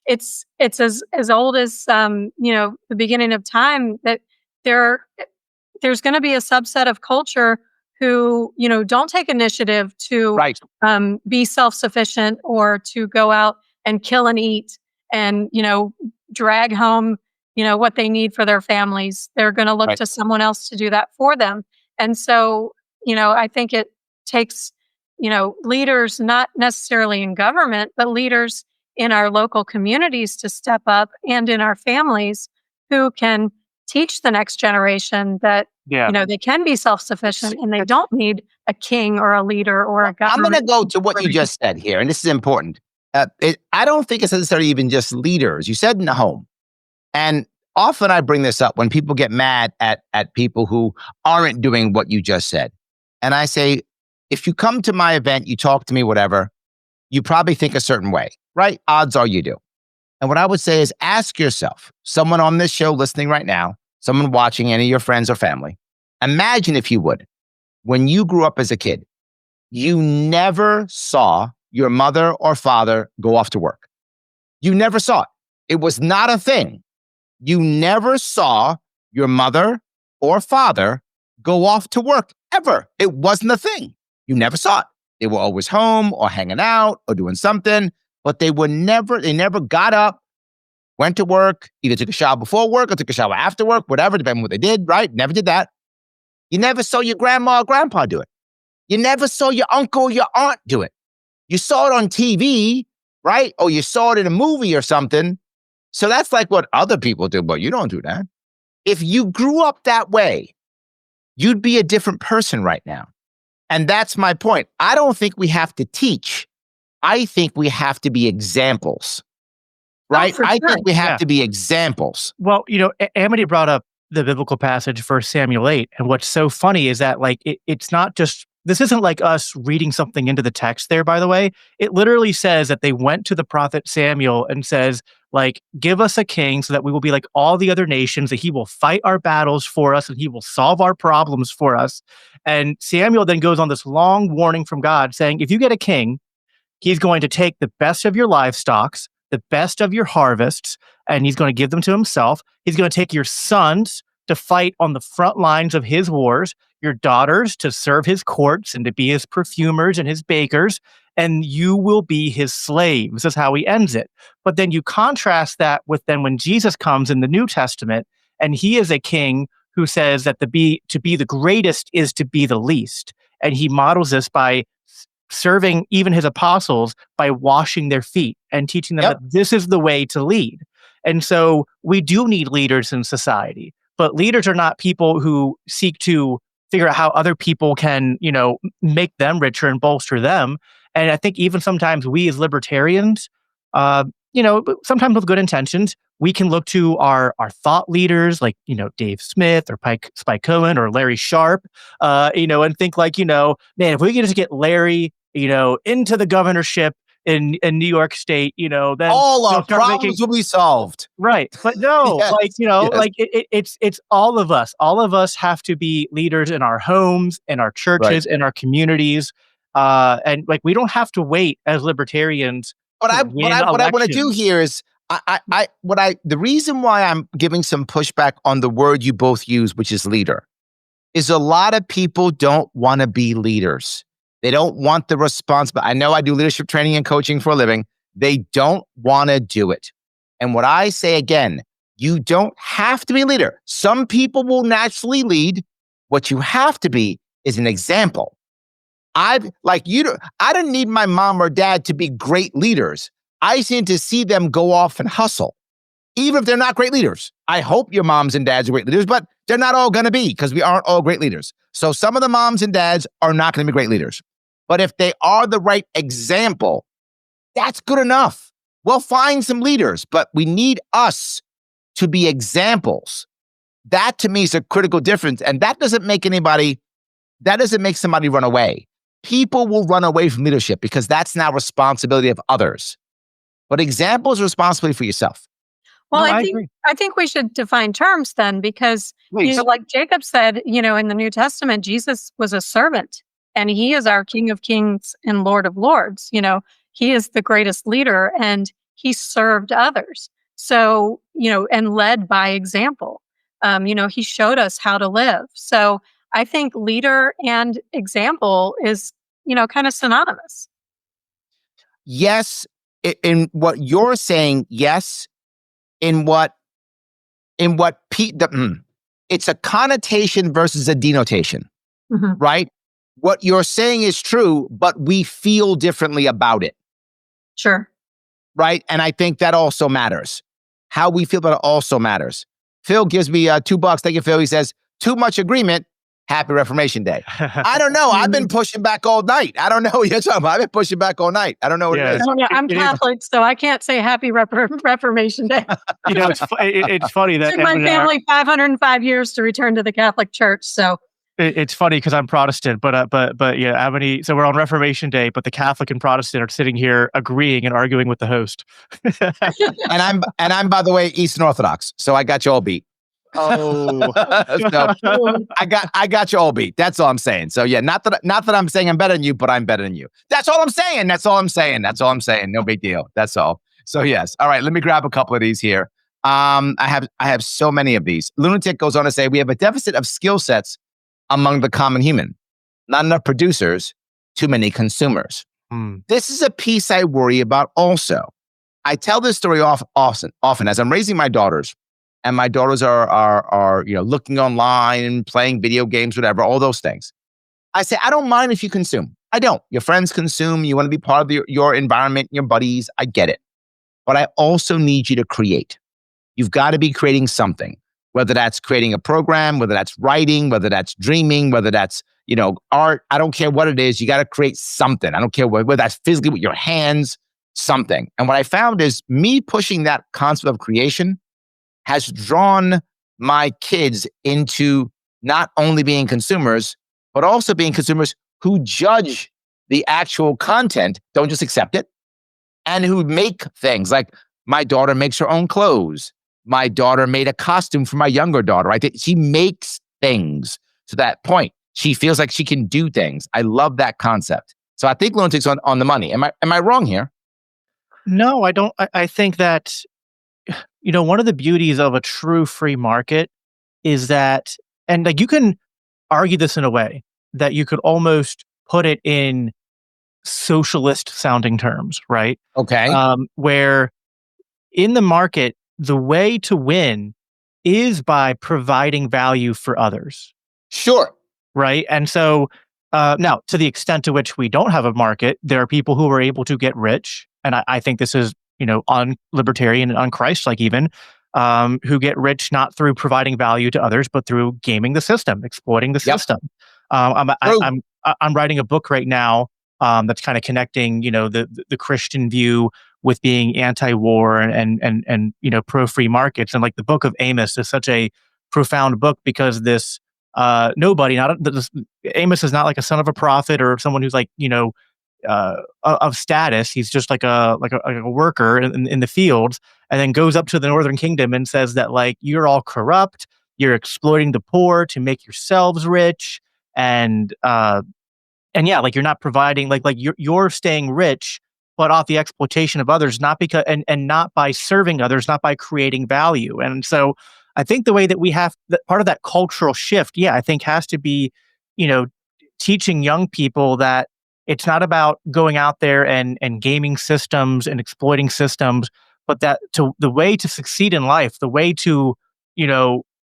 it's as old as the beginning of time, that there's going to be a subset of culture who don't take initiative to be self-sufficient or to go out and kill and eat and drag home what they need for their families. They're going to look to someone else to do that for them. And so I think it takes leaders, not necessarily in government, but leaders in our local communities to step up, and in our families, who can teach the next generation that they can be self-sufficient and they don't need a king or a leader or a government. I'm going to go to what you just said here, and this is important. I don't think it's necessarily even just leaders. You said in the home. And often I bring this up when people get mad at people who aren't doing what you just said. And I say, if you come to my event, you talk to me, whatever, you probably think a certain way, right? Odds are you do. And what I would say is ask yourself, someone on this show listening right now, someone watching, any of your friends or family, imagine, if you would, when you grew up as a kid, you never saw your mother or father go off to work. You never saw it. It was not a thing. You never saw your mother or father go off to work ever. It wasn't a thing. You never saw it. They were always home or hanging out or doing something, but they never got up, went to work, either took a shower before work or took a shower after work, whatever, depending on what they did, right? Never did that. You never saw your grandma or grandpa do it. You never saw your uncle or your aunt do it. You saw it on TV, right? Or you saw it in a movie or something. So that's like what other people do, but you don't do that. If you grew up that way, you'd be a different person right now. And that's my point. I don't think we have to teach. I think we have to be examples, right? I think we have to be examples. Well, Amity brought up the biblical passage, 1 Samuel 8. And what's so funny is that like it's not just, this isn't like us reading something into the text there, by the way. It literally says that they went to the prophet Samuel and says, like, give us a king so that we will be like all the other nations, that he will fight our battles for us and he will solve our problems for us. And Samuel then goes on this long warning from God saying, if you get a king, he's going to take the best of your livestock, the best of your harvests, and he's going to give them to himself. He's going to take your sons to fight on the front lines of his wars, your daughters to serve his courts and to be his perfumers and his bakers, and you will be his slaves. This is how he ends it. But then you contrast that with then when Jesus comes in the New Testament, and he is a king who says that to be the greatest is to be the least. And he models this by serving even his apostles by washing their feet and teaching them that this is the way to lead. And so we do need leaders in society, but leaders are not people who seek to figure out how other people can, make them richer and bolster them. And I think even sometimes we as libertarians, sometimes with good intentions, we can look to our thought leaders like, Dave Smith or Spike Cohen or Larry Sharpe, and think like, man, if we can just get Larry, into the governorship in New York State, then all our problems will be solved. Right. But no, it's all of us. All of us have to be leaders in our homes, in our churches, in our communities. And like, we don't have to wait as libertarians. What I want to do here is the reason why I'm giving some pushback on the word you both use, which is leader, is a lot of people don't want to be leaders. They don't want the responsibility. I know I do leadership training and coaching for a living. They don't want to do it. And what I say again, you don't have to be a leader. Some people will naturally lead. What you have to be is an example. I didn't need my mom or dad to be great leaders. I just need to see them go off and hustle, even if they're not great leaders. I hope your moms and dads are great leaders, but they're not all going to be, because we aren't all great leaders. So some of the moms and dads are not going to be great leaders. But if they are the right example, that's good enough. We'll find some leaders, but we need us to be examples. That to me is a critical difference. And that doesn't make somebody run away. People will run away from leadership because that's now responsibility of others. But example is responsibility for yourself. Well, I think we should define terms then, because like Jacob said, in the New Testament, Jesus was a servant, and he is our King of Kings and Lord of Lords. He is the greatest leader, and he served others. So, and led by example. He showed us how to live. So I think leader and example is, kind of synonymous. Yes. In what you're saying, yes. It's a connotation versus a denotation, right? What you're saying is true, but we feel differently about it. Sure. Right? And I think that also matters. How we feel about it also matters. Phil gives me $2. Thank you, Phil. He says, too much agreement. Happy Reformation Day. I don't know. I've been pushing back all night. I don't know what you're talking about. I've been pushing back all night. I don't know what it is. I'm Catholic, so I can't say Happy Reformation Day. It's funny that it took my family 505 years to return to the Catholic Church. So it's funny because I'm Protestant, but yeah, Amity. So we're on Reformation Day, but the Catholic and Protestant are sitting here agreeing and arguing with the host. and I'm by the way Eastern Orthodox, so I got you all beat. Oh, so I got you all beat. That's all I'm saying. So yeah, not that I'm saying I'm better than you, but I'm better than you. That's all I'm saying. No big deal. That's all. So yes. All right. Let me grab a couple of these here. I have so many of these. Lunatic goes on to say we have a deficit of skill sets among the common human. Not enough producers, too many consumers. This is a piece I worry about also. I tell this story often as I'm raising my daughters. And my daughters are looking online, playing video games, whatever, all those things. I say, I don't mind if you consume. I don't. Your friends consume. You want to be part of your environment, your buddies. I get it. But I also need you to create. You've got to be creating something, whether that's creating a program, whether that's writing, whether that's dreaming, whether that's, art. I don't care what it is. You got to create something. I don't care whether that's physically with your hands, something. And what I found is me pushing that concept of creation has drawn my kids into not only being consumers, but also being consumers who judge the actual content, don't just accept it, and who make things like my daughter makes her own clothes. My daughter made a costume for my younger daughter. I think she makes things to that point. She feels like she can do things. I love that concept. So I think lunatic's on the money. Am I wrong here? No, I don't. I think that, one of the beauties of a true free market is that, and like you can argue this in a way that you could almost put it in socialist sounding terms, right? Okay. Where in the market, the way to win is by providing value for others. Sure. Right. And so now, to the extent to which we don't have a market, there are people who are able to get rich. And I think this is, un-libertarian and un-Christ-like even, who get rich not through providing value to others, but through gaming the system, exploiting the system. I'm writing a book right now that's kind of connecting, the Christian view with being anti-war and pro-free markets. And like the book of Amos is such a profound book because this Amos is not like a son of a prophet or someone who's like, of status. He's just like a worker in the fields, and then goes up to the northern kingdom and says that like, you're all corrupt, you're exploiting the poor to make yourselves rich. And yeah, like you're not providing, like you're staying rich, but off the exploitation of others, not because, and not by serving others, not by creating value. And so I think the way that we have part of that cultural shift, I think has to be, teaching young people that it's not about going out there and gaming systems and exploiting systems, but that the way to succeed in life, the way to,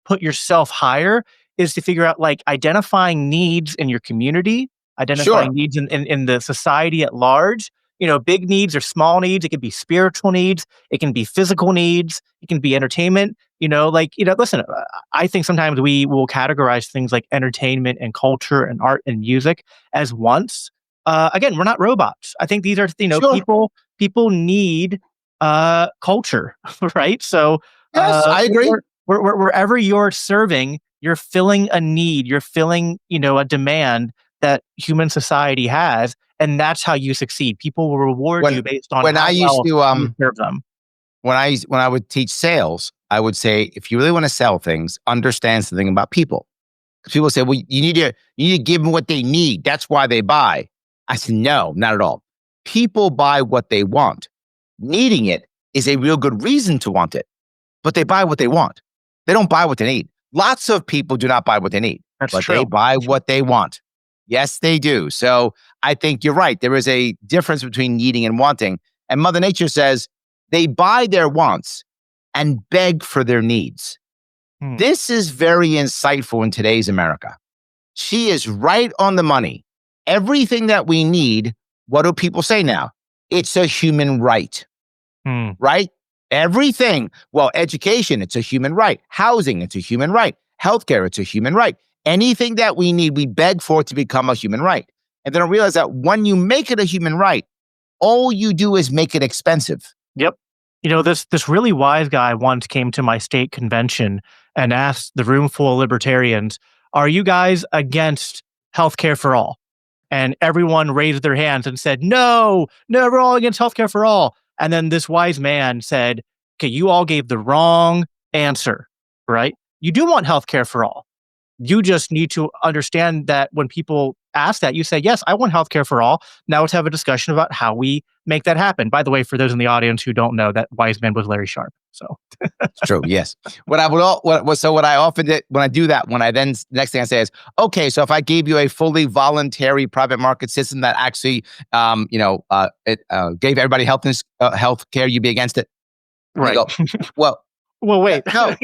put yourself higher is to figure out like identifying needs in your community, identifying needs in the society at large. Big needs or small needs. It can be spiritual needs. It can be physical needs. It can be entertainment. Listen, I think sometimes we will categorize things like entertainment and culture and art and music as wants. Again, we're not robots. I think these are, people need culture, right? So yes, I agree. Wherever you're serving, you're filling a need. You're filling, a demand that human society has, and that's how you succeed. People will reward you based on how you serve them. When I would teach sales, I would say, if you really want to sell things, understand something about people. Because people say, well, you need to give them what they need. That's why they buy. I said, no, not at all. People buy what they want. Needing it is a real good reason to want it, but they buy what they want. They don't buy what they need. Lots of people do not buy what they need, but they buy what they want. Yes, they do. So I think you're right. There is a difference between needing and wanting. And Mother Nature says they buy their wants and beg for their needs. This is very insightful in today's America. She is right on the money. Everything that we need, what do people say now? It's a human right, right? Everything. Well, education, it's a human right. Housing, it's a human right. Healthcare, it's a human right. Anything that we need, we beg for it to become a human right. And then I realize that when you make it a human right, all you do is make it expensive. Yep. This really wise guy once came to my state convention and asked the room full of libertarians, are you guys against healthcare for all? And everyone raised their hands and said, no, we're all against healthcare for all. And then this wise man said, okay, you all gave the wrong answer, right? You do want healthcare for all. You just need to understand that when people ask that, you say, yes, I want healthcare for all. Now let's have a discussion about how we make that happen. By the way, for those in the audience who don't know, that wise man was Larry Sharpe. So it's true. Yes. What I often did when I do that, next thing I say is, okay, so if I gave you a fully voluntary private market system that actually, gave everybody health care, you'd be against it. Right. Go, well, wait. No.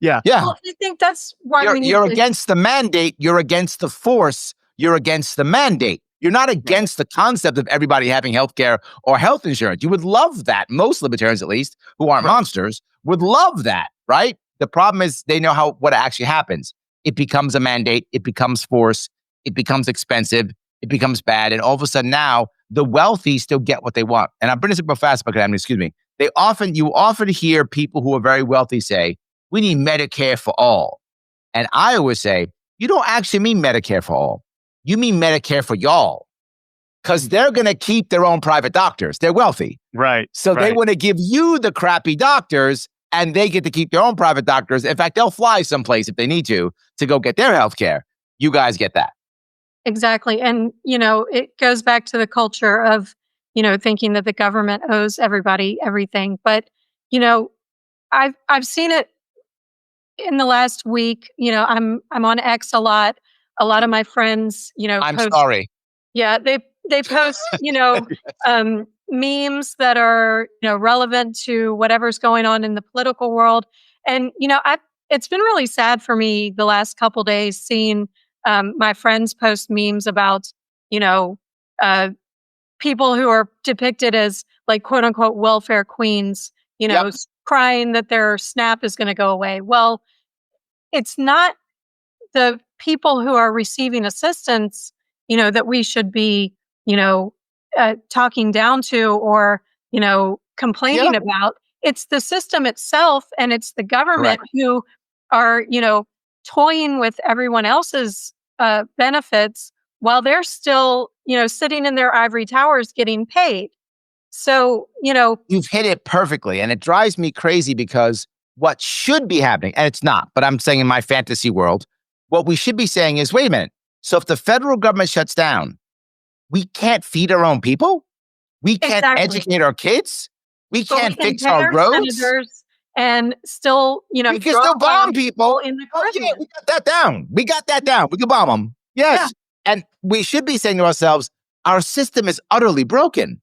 Yeah. Yeah. Well, I think that's why you're against the mandate. You're against the force. You're against the mandate. You're not against the concept of everybody having health care or health insurance. You would love that. Most libertarians, at least, who aren't monsters, would love that, right? The problem is they know what actually happens. It becomes a mandate. It becomes force. It becomes expensive. It becomes bad. And all of a sudden now, the wealthy still get what they want. And I'm bringing this up real fast, but excuse me. You often hear people who are very wealthy say, we need Medicare for all. And I always say, you don't actually mean Medicare for all. You mean Medicare for y'all. Because they're going to keep their own private doctors. They're wealthy. Right. So they want to give you the crappy doctors and they get to keep their own private doctors. In fact, they'll fly someplace if they need to go get their health care. You guys get that. Exactly. And, it goes back to the culture of, thinking that the government owes everybody everything. But, I've seen it in the last week. I'm on X a lot. A lot of my friends, I'm post, sorry. Yeah, they post, memes that are, relevant to whatever's going on in the political world. And, it's been really sad for me the last couple days seeing my friends post memes about, people who are depicted as like quote unquote welfare queens, Yep. crying that their SNAP is going to go away. Well, it's not the people who are receiving assistance, that we should be, talking down to or, complaining Yep. about. It's the system itself and it's the government Correct. who are, toying with everyone else's benefits while they're still, sitting in their ivory towers getting paid. So, You've hit it perfectly. And it drives me crazy because what should be happening, and it's not, but I'm saying in my fantasy world, what we should be saying is, wait a minute. So if the federal government shuts down, we can't feed our own people? We can't educate our kids? We can't fix our roads? Senators and still, we can still bomb people in the Caribbean. Yeah, we got that down. We can bomb them. Yes. Yeah. And we should be saying to ourselves, our system is utterly broken.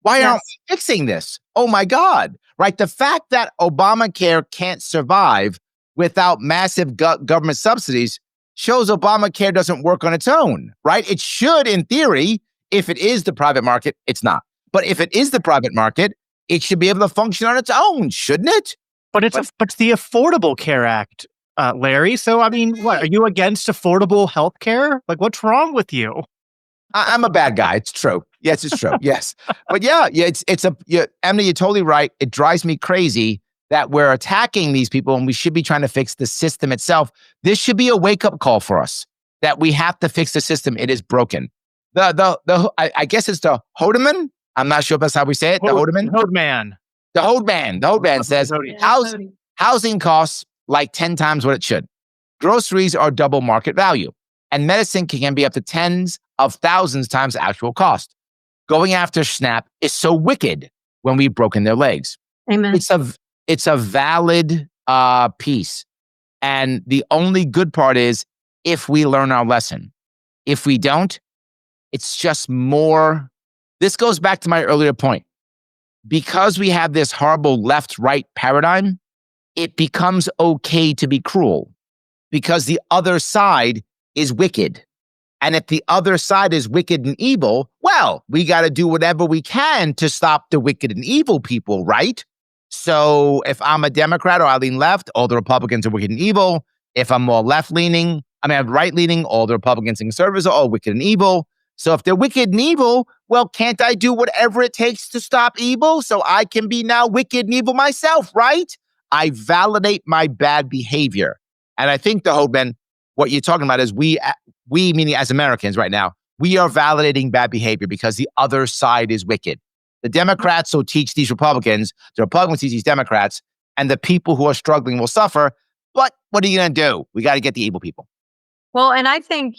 Why aren't we fixing this? Oh my God. Right. The fact that Obamacare can't survive without massive government subsidies shows Obamacare doesn't work on its own, right? It should, in theory, if it is the private market, it's not. But if it is the private market, it should be able to function on its own, shouldn't it? But it's the Affordable Care Act, Larry. So, I mean, what, are you against affordable health care? Like, what's wrong with you? I'm a bad guy. It's true. Yes, it's true. Yes. But Amity, you're totally right. It drives me crazy that we're attacking these people and we should be trying to fix the system itself. This should be a wake-up call for us that we have to fix the system. It is broken. I guess it's the Hodeman. I'm not sure if that's how we say it. The Hodeman. The Hodeman says housing costs like 10 times what it should. Groceries are double market value. And medicine can be up to tens of thousands times actual cost. Going after SNAP is so wicked when we've broken their legs. Amen. It's a valid piece. And the only good part is if we learn our lesson. If we don't, it's just more. This goes back to my earlier point. Because we have this horrible left-right paradigm, it becomes okay to be cruel because the other side is wicked. And if the other side is wicked and evil, well, we got to do whatever we can to stop the wicked and evil people, right? So if I'm a Democrat or I lean left, all the Republicans are wicked and evil. If I'm more right-leaning, all the Republicans and conservatives are all wicked and evil. So if they're wicked and evil, well, can't I do whatever it takes to stop evil so I can be now wicked and evil myself, right? I validate my bad behavior. And I think, the Hodeman, what you're talking about is we meaning as Americans right now, we are validating bad behavior because the other side is wicked. The Democrats will teach these Republicans, the Republicans teach these Democrats, and the people who are struggling will suffer. But what are you going to do? We got to get the evil people. Well, and I think,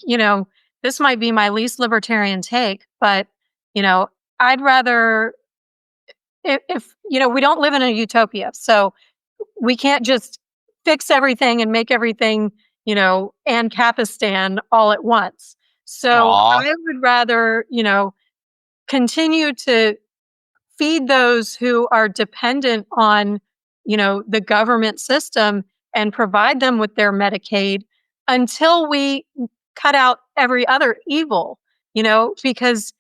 this might be my least libertarian take, but, I'd rather, if we don't live in a utopia, so we can't just fix everything and make everything, Ancapistan all at once. So I would rather, continue to feed those who are dependent on, the government system and provide them with their Medicaid until we cut out every other evil, because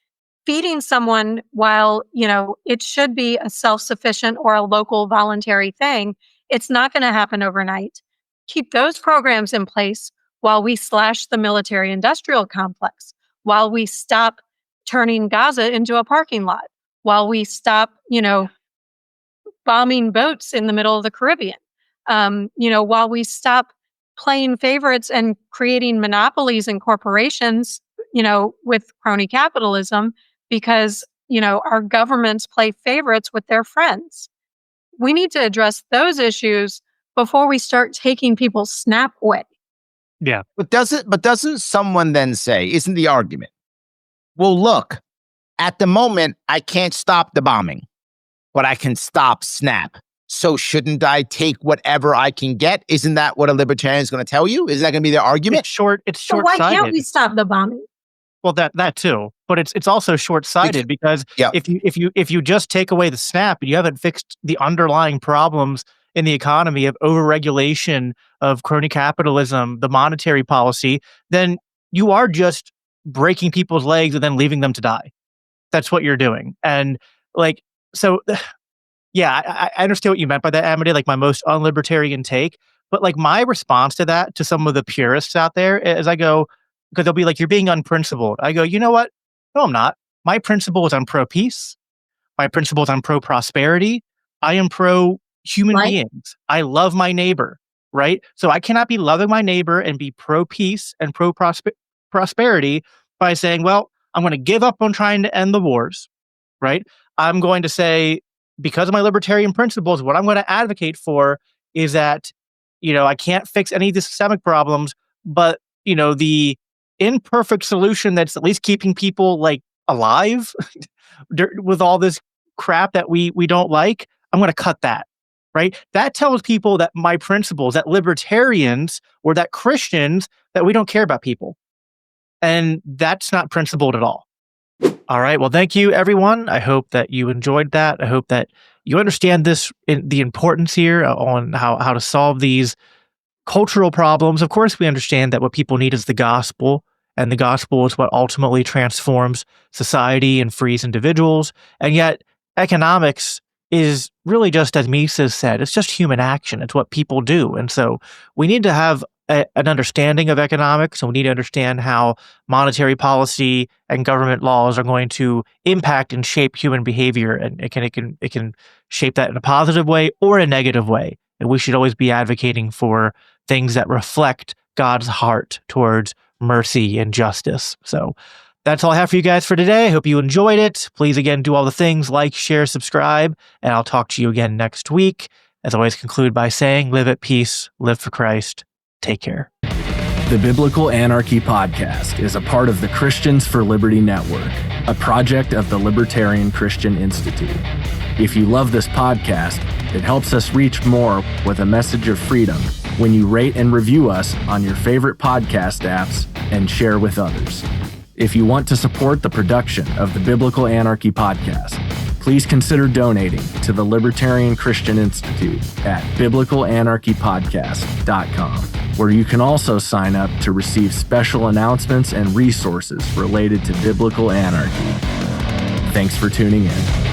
feeding someone while, it should be a self-sufficient or a local voluntary thing, it's not going to happen overnight. Keep those programs in place while we slash the military-industrial complex, while we stop turning Gaza into a parking lot, while we stop, bombing boats in the middle of the Caribbean. While we stop playing favorites and creating monopolies and corporations, with crony capitalism, because, our governments play favorites with their friends. We need to address those issues before we start taking people's SNAP away. Yeah. But doesn't someone then say, isn't the argument, well, look, at the moment, I can't stop the bombing, but I can stop SNAP. So shouldn't I take whatever I can get? Isn't that what a libertarian is going to tell you? Isn't that going to be their argument? It's short-sighted. So why can't we stop the bombing? Well, that too, but it's also short-sighted because if you just take away the SNAP and you haven't fixed the underlying problems in the economy of overregulation, of crony capitalism, the monetary policy, then you are just breaking people's legs and then leaving them to die. That's what you're doing. And I understand what you meant by that, Amity, like my most unlibertarian take. But like my response to that, to some of the purists out there, is I go, because they'll be like, you're being unprincipled. I go, you know what? No, I'm not. My principle is I'm pro-peace. My principle is I'm pro-prosperity. I am pro-human beings. I love my neighbor, right? So I cannot be loving my neighbor and be pro-peace and pro-prosperity by saying, well, I'm going to give up on trying to end the wars, right? I'm going to say, because of my libertarian principles, what I'm going to advocate for is that, I can't fix any of the systemic problems, but, the imperfect solution that's at least keeping people like alive with all this crap that we don't like, I'm going to cut that, right? That tells people that my principles, that libertarians or that Christians, that we don't care about people. And that's not principled at all. All right. Well, thank you, everyone. I hope that you enjoyed that. I hope that you understand the importance here on how to solve these cultural problems. Of course, we understand that what people need is the gospel, and the gospel is what ultimately transforms society and frees individuals. And yet, economics is really just, as Mises said, it's just human action. It's what people do. And so we need to have an understanding of economics, and we need to understand how monetary policy and government laws are going to impact and shape human behavior, and it can shape that in a positive way or a negative way. And we should always be advocating for things that reflect God's heart towards mercy and justice. So that's all I have for you guys for today. I hope you enjoyed it. Please, again, do all the things, like, share, subscribe, and I'll talk to you again next week. As always, conclude by saying, live at peace, live for Christ. Take care. The Biblical Anarchy Podcast is a part of the Christians for Liberty Network, a project of the Libertarian Christian Institute. If you love this podcast, it helps us reach more with a message of freedom when you rate and review us on your favorite podcast apps and share with others. If you want to support the production of the Biblical Anarchy Podcast, please consider donating to the Libertarian Christian Institute at biblicalanarchypodcast.com, where you can also sign up to receive special announcements and resources related to biblical anarchy. Thanks for tuning in.